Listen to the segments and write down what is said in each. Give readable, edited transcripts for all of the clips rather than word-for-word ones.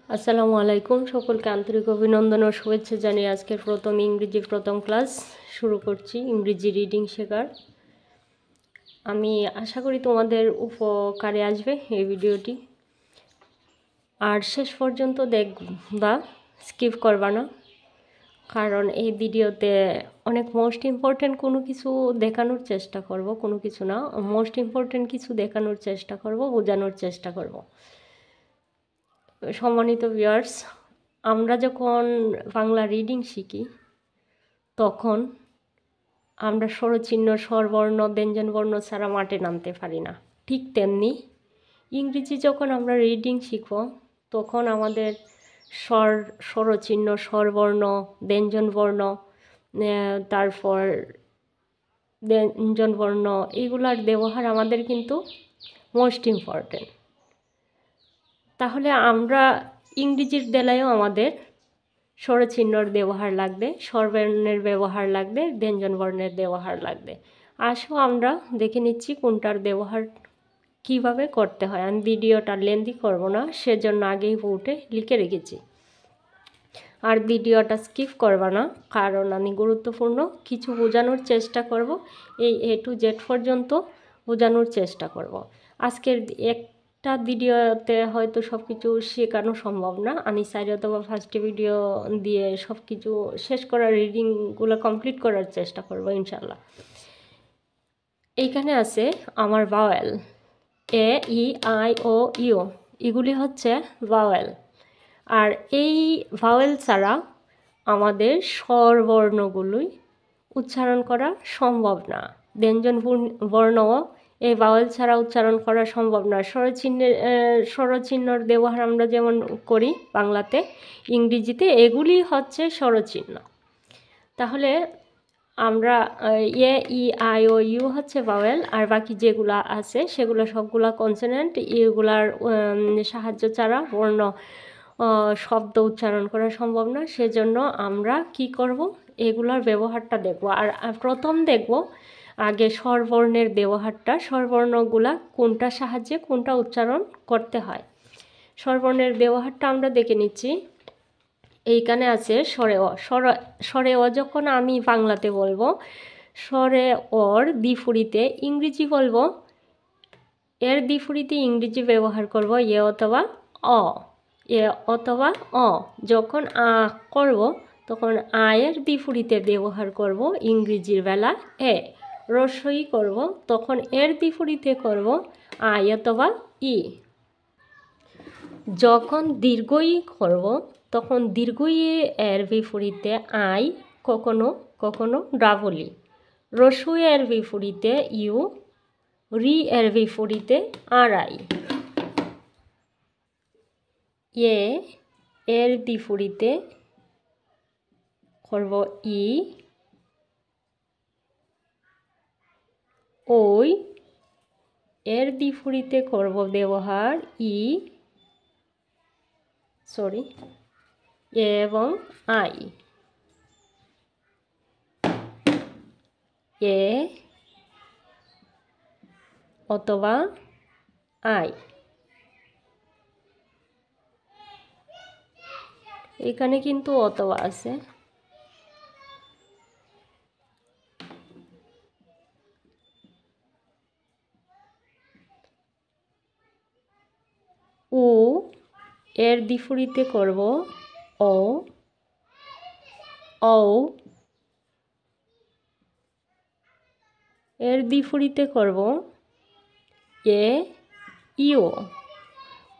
আসসালামু আলাইকুম, সকলকে আন্তরিক অভিনন্দন ও শুভেচ্ছা জানিয়ে আজকের প্রথম ইংরেজি প্রথম ক্লাস শুরু করছি। ইংরেজি রিডিং শেখার আমি আশা করি তোমাদের উপকারে আসবে এই ভিডিওটি, আর শেষ পর্যন্ত দেখবা, স্কিপ করবা না, কারণ এই ভিডিওতে অনেক মোস্ট ইম্পর্ট্যান্ট কোনো কিছু দেখানোর চেষ্টা করব, কোনো কিছু না, মোস্ট ইম্পর্ট্যান্ট কিছু দেখানোর চেষ্টা করব, বোঝানোর চেষ্টা করব। সম্মানিত ভিউয়ার্স, আমরা যখন বাংলা রিডিং শিখি তখন আমরা স্বরচিহ্ন, স্বরবর্ণ, ব্যঞ্জনবর্ণ ছাড়া মাঠে নামতে পারি না। ঠিক তেমনি ইংরেজি যখন আমরা রিডিং শিখব তখন আমাদের স্বরচিহ্ন, স্বরবর্ণ, ব্যঞ্জনবর্ণ, তারপর ব্যঞ্জনবর্ণ, এগুলার ব্যবহার আমাদের কিন্তু মোস্ট ইম্পর্ট্যান্ট। তাহলে আমরা ইংরেজির বেলায়ও আমাদের স্বরচিহ্নর ব্যবহার লাগবে, স্বরবর্ণের ব্যবহার লাগবে, ব্যঞ্জনবর্ণের ব্যবহার লাগবে। আসো আমরা দেখে নিচ্ছি কোনটার ব্যবহার কিভাবে করতে হয়। আমি ভিডিওটা লেন্দি করব না, সেজন্য আগেই বোর্ডে লিখে রেখেছি। আর ভিডিওটা স্কিপ করবা না, কারণ আমি গুরুত্বপূর্ণ কিছু বোঝানোর চেষ্টা করব, এই A to Z পর্যন্ত বোঝানোর চেষ্টা করব। আজকের একটা ভিডিওতে হয়তো সব কিছু শেখানো সম্ভব না, আমি চাইলে অথবা ফার্স্টে ভিডিও দিয়ে সব কিছু শেষ করার, রিডিংগুলো কমপ্লিট করার চেষ্টা করব ইনশাল্লাহ। এইখানে আছে আমার vowel, A, E, I, O, U, এগুলি হচ্ছে ভাওয়েল। আর এই ভাওয়েল ছাড়া আমাদের স্বরবর্ণগুলোই উচ্চারণ করা সম্ভব না। ব্যঞ্জন বর্ণও এই ভাওয়েল ছাড়া উচ্চারণ করা সম্ভব না। স্বরচিহ্নর ব্যবহার আমরা যেমন করি বাংলাতে, ইংরেজিতে এগুলি হচ্ছে স্বরচিহ্ন। তাহলে আমরা A, E, I, O, U হচ্ছে ভাওয়েল, আর বাকি যেগুলো আছে সেগুলো সবগুলো কনসোনেন্ট। এগুলার সাহায্য ছাড়া বর্ণ শব্দ উচ্চারণ করা সম্ভব না। সেজন্য আমরা কি করব, এগুলার ব্যবহারটা দেখব। আর প্রথম দেখব আগে স্বরবর্ণের ব্যবহারটা, স্বরবর্ণগুলা কোনটা সাহায্যে কোনটা উচ্চারণ করতে হয়। স্বরবর্ণের ব্যবহারটা আমরা দেখে নিচ্ছি। এইখানে আছে স্বরে অ। স্বরে অ যখন আমি বাংলাতে বলবো, স্বরে অর দ্বিফুড়িতে ইংরেজি বলবো, এর দ্বিফুড়িতে ইংরেজি ব্যবহার করব এ অথবা অ, এ অথবা অ। যখন আ করব তখন আয়ের দ্বিফুড়িতে ব্যবহার করব ইংরেজির বেলা এ। রস্বই করব তখন এর দ্বিফুড়িতে করব আই অথবা ই। যখন দীর্ঘই করব তখন দীর্ঘই এর বিপরীতে আই, কখনো কখনো ডাবলি। রস্বই এর বিপরীতে ইউ, রি এর বিপরীতে আর আই। এ এর বিপরীতে করব ই, ওই এর বিপরীতে করব ব্যবহার ই, এবং আই। এ অথবা আই। এখানে কিন্তু অথবা আছে। উ এর বিপরীতে করব ও, ঔ এর বিপরীতে করব এ, ইও।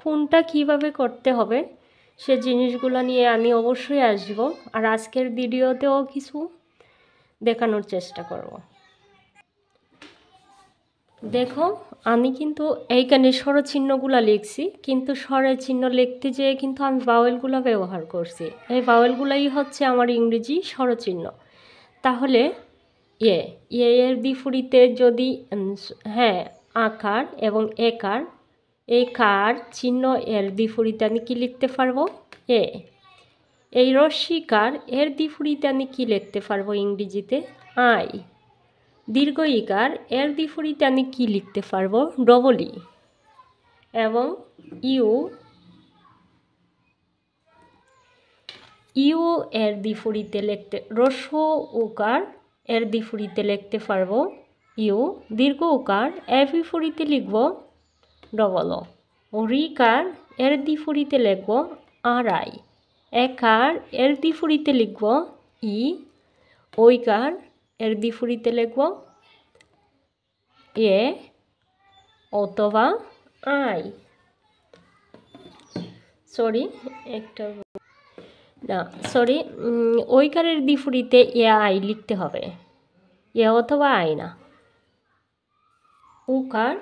কোনটা কিভাবে করতে হবে সে জিনিসগুলো নিয়ে আমি অবশ্যই আসব, আর আজকের ভিডিওতেও কিছু দেখানোর চেষ্টা করব। দেখো, আমি কিন্তু এইখানে স্বরচিহ্নগুলো লিখছি, কিন্তু স্বরের চিহ্ন লিখতে যেয়ে কিন্তু আমি ভাওয়েলগুলো ব্যবহার করছি। এই ভাওয়েলগুলাই হচ্ছে আমার ইংরেজি স্বরচিহ্ন। তাহলে এ এর বিপরীতে যদি আকার এবং একার, এই কার চিহ্ন এর বিপরীতে আমি কি লিখতে পারবো এ। এই রস্বীকার এর বিপরীতে আমি কি লিখতে পারবো ইংরেজিতে আই। দীর্ঘ ইকার এর বিপরীতে আমি কি লিখতে পারবো ডবল ই। এবং ইউ ইউ এর বিপরীতে লিখতে হ্রস্ব উকার এর বিপরীতে লিখতে পারবো ইউ, দীর্ঘ উকার এর বিপরীতে লিখব ডবল ও, রিকার এর বিপরীতে লিখব আড়াই, একার এর বিপরীতে লিখব ই, ঐকার এর বিপরীতে লিখব এ অথবা আই। ঐকারের বিপরীতে এ আই লিখতে হবে, এ অথবা আই না। উকার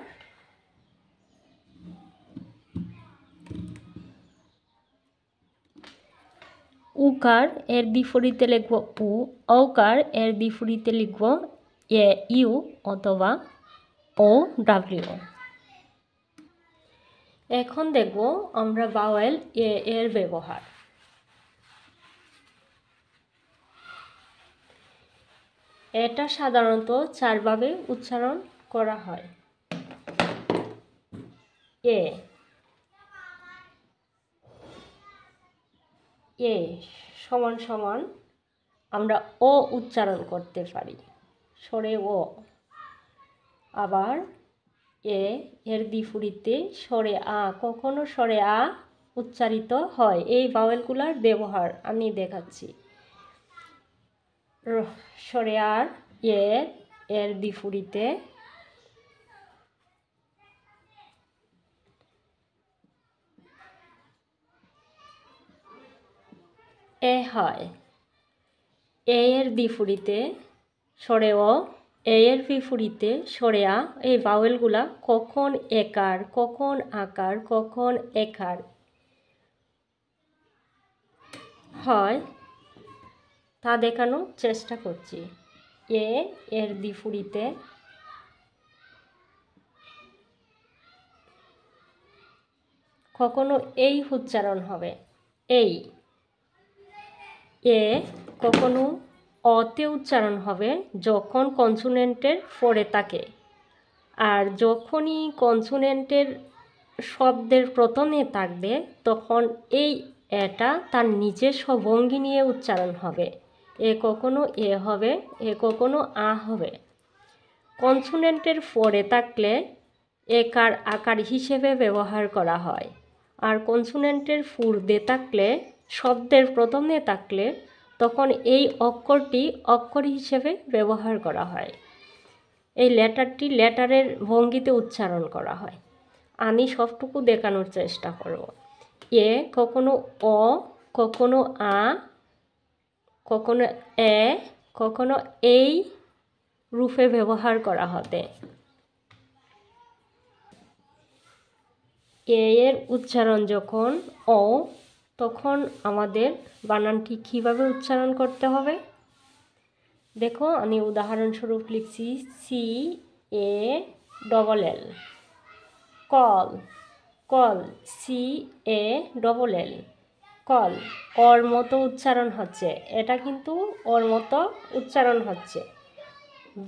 উকার এর বিপরীতে লিখব উ, ঔকার এর বিপরীতে লিখব এ ইউ অথবা ও ডাব্লিউ। এখন দেখব আমরা ভাওয়েল এ এর ব্যবহার। এটা সাধারণত চারভাবে উচ্চারণ করা হয়। এ এ সমান সমান আমরা ও উচ্চারণ করতে পারি, স্বরে ও। আবার এ এর বিপরীতে স্বরে আ, কখনো স্বরে আ উচ্চারিত হয়। এই ভাওয়েলগুলোর ব্যবহার আমি দেখাচ্ছি। স্বরে আর এ এর বিপরীতে এ হয়। এ এর বিপরীতে স্বরে ও, এ এর বিপরীতে স্বরে আ। এই ভাওয়েলগুলা কখন একার, কখন আকার, কখন একার হয় তা দেখানোর চেষ্টা করছি। এ এর বিপরীতে কখনো এই উচ্চারণ হবে, এই। এ কখনো অতে উচ্চারণ হবে যখন কনসোনেন্টের পরে থাকে, আর যখনই কনসোনেন্টের শব্দের প্রথমে থাকবে তখন এই এটা তার নিজস্ব ভঙ্গি নিয়ে উচ্চারণ হবে। এ কখনো এ হবে, এ কখনো আ হবে। কনসোনেন্টের পরে থাকলে একার আকার হিসেবে ব্যবহার করা হয়, আর কনসোনেন্টের পূর্বে থাকলে, শব্দের প্রথমে থাকলে তখন এই অক্ষরটি অক্ষর হিসেবে ব্যবহার করা হয়। এই লেটারটি লেটারের ভঙ্গিতে উচ্চারণ করা হয়। আমি সবটুকু দেখানোর চেষ্টা করব। এ কখনো অ, কখনো আ, কখনো এ, কখনো এই রূপে ব্যবহার করা হবে। এ এর উচ্চারণ যখন অ, তখন আমাদের বানানটি কীভাবে উচ্চারণ করতে হবে দেখো। আমি উদাহরণস্বরূপ লিখছি C A double L, call, call, C A double L, call. ওর মতো উচ্চারণ হচ্ছে, এটা কিন্তু ওর মতো উচ্চারণ হচ্ছে।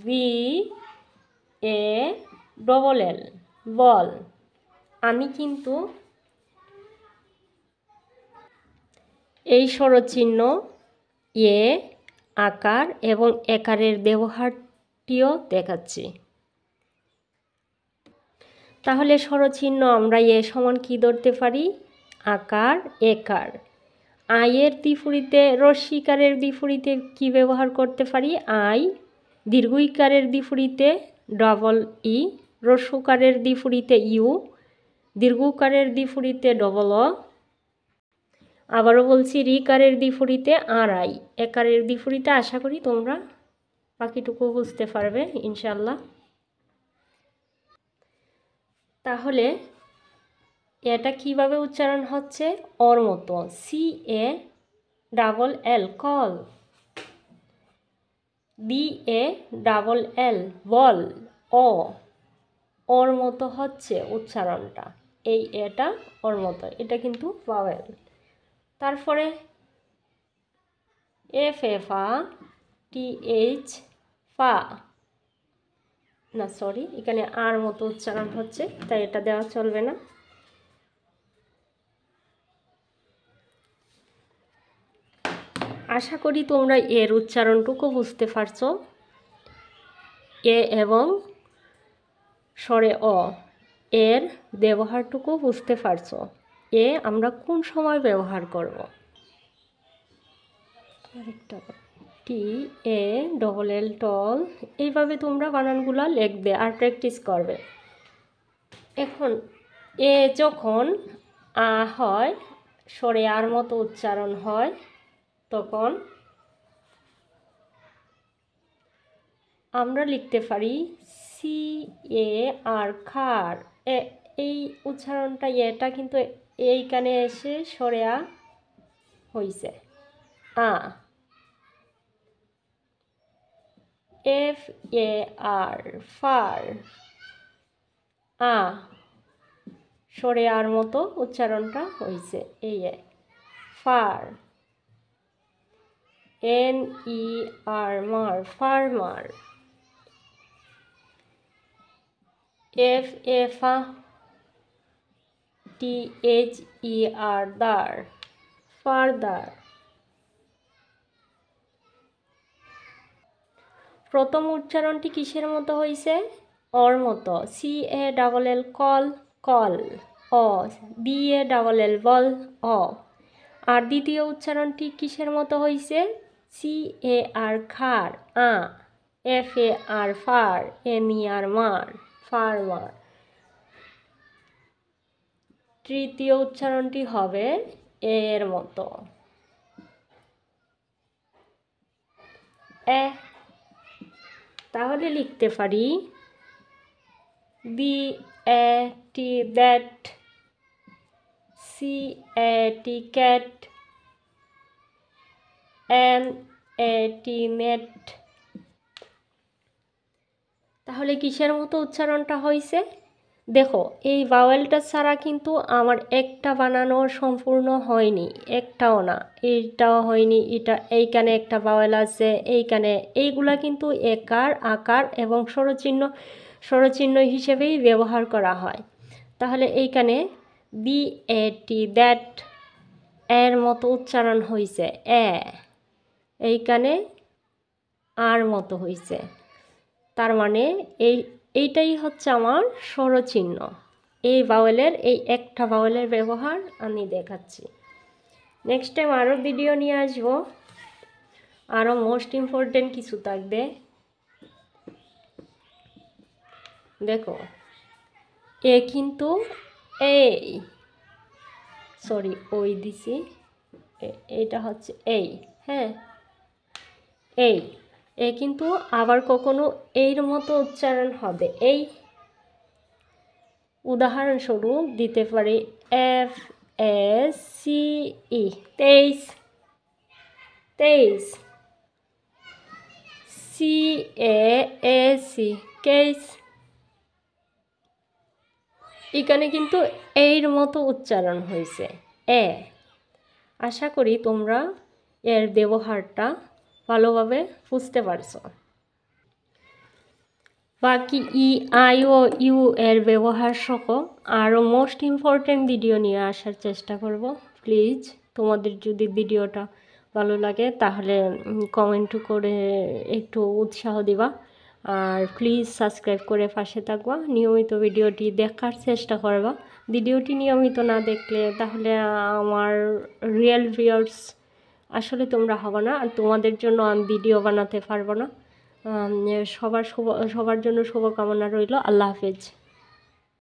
V A double L, ball. আমি কিন্তু এই স্বরচিহ্ন এ, আকার এবং একারের ব্যবহারটিও দেখাচ্ছি। তাহলে স্বরচিহ্ন আমরা এ সমান কি ধরতে পারি? আকার, একার। আয়ের বিপরীতে রস্যিকারের বিপরীতে কি ব্যবহার করতে পারি? আই। দীর্ঘইকারের বিপরীতে ডবল ই, হ্রস্বকারের বিপরীতে ইউ, দীর্ঘকারের বিপরীতে ডবল অ। আবারও বলছি, রিকারের বিপরীতে আর আই। একারের বিপরীতে আশা করি তোমরা বাকিটুকু বুঝতে পারবে ইনশাল্লাহ। তাহলে এটা কিভাবে উচ্চারণ হচ্ছে? ওর মতো, C A double L, call. B A double L, ball. ও, ওর মতো হচ্ছে উচ্চারণটা, এই এটা ওর মতো, এটা কিন্তু ভাওয়েল। তারপরে এফ এ ফা, টি এইচ ফা, না সরি, এখানে আর মতো উচ্চারণ হচ্ছে তাই এটা দেওয়া চলবে না। আশা করি তোমরা এর উচ্চারণটুকু বুঝতে পারছো। এ এবং স্বরে অ এর ব্যবহারটুকু বুঝতে পারছো। এ আমরা কোন সময় ব্যবহার করব? টি এ ডবল এল টল, এইভাবে তোমরা বানানগুলো লিখবে আর প্র্যাকটিস করবে। এখন এ যখন আ হয়, স্বরে আর মতো উচ্চারণ হয়, তখন আমরা লিখতে পারি সি এ আর খার। এই উচ্চারণটা এটা কিন্তু এইখানে এসে স্বরে আ হয়েছে আ। এফ এ আর ফার, আ স্বরে আর মতো উচ্চারণটা হয়েছে এই ফার। এন ই আর মার, ফার্মার। এফ এ ফা, টি এইচ ই আর দার, ফারদার। প্রথম উচ্চারণটি কিসের মতো হয়েছে? অর মতো। C A double L call, call অ। B A double L ball, অ। আর দ্বিতীয় উচ্চারণটি কিসের মতো হয়েছে? সি এ আর খার, আ। F A R far, N E R mer, farmer. তৃতীয় উচ্চারণটি হবে এর মতো, এ। তাহলে লিখতে পারি B A T that, C A T cat, N A T net. তাহলে কিসের মতো উচ্চারণটা হয়েছে? দেখো, এই ভাওয়েলটা ছাড়া কিন্তু আমার একটা বানানো সম্পূর্ণ হয়নি, একটাও না। এইটাও হয়নি, এটা এইখানে একটা ভাওয়েল আছে, এইখানে। এইগুলা কিন্তু একার, আকার এবং স্বরচিহ্ন হিসেবেই ব্যবহার করা হয়। তাহলে এইখানে বি এ টি দ্যাট এর মতো উচ্চারণ হয়েছে এ, এইখানে আর মতো হয়েছে। তার মানে এইটাই হচ্ছে আমার স্বরচিহ্ন। এই ভাওয়েলের, এই একটা ভাওয়েলের ব্যবহার আমি দেখাচ্ছি। নেক্সট টাইম আরও ভিডিও নিয়ে আসবো, আরও মোস্ট ইম্পর্টেন্ট কিছু থাকবে। দেখো, এ কিন্তু এই, সরি ওই দিছি, এইটা হচ্ছে এই, হ্যাঁ এই। এ কিন্তু আবার কখনো এর মতো উচ্চারণ হবে এই। উদাহরণস্বরূপ দিতে পারি এফ এস সি ই, তেইশ, তেইশ। C A S C, case. এখানে কিন্তু এর মতো উচ্চারণ হয়েছে এ। আশা করি তোমরা এর ব্যবহারটা ভালোভাবে বুঝতে পারছো। বাকি ই আই ও ইউ এর ব্যবহার সহ আরও মোস্ট ইম্পর্টেন্ট ভিডিও নিয়ে আসার চেষ্টা করব। প্লিজ তোমাদের যদি ভিডিওটা ভালো লাগে তাহলে কমেন্ট করে একটু উৎসাহ দিবা, আর প্লিজ সাবস্ক্রাইব করে পাশে থাকবা, নিয়মিত ভিডিওটি দেখার চেষ্টা করবা। ভিডিওটি নিয়মিত না দেখলে তাহলে আমার রিয়েল ভিউয়ার্স আসলে তোমরা হবে না, আর তোমাদের জন্য আমি ভিডিও বানাতে পারবো না। সবার জন্য শুভকামনা রইল। আল্লাহ হাফেজ।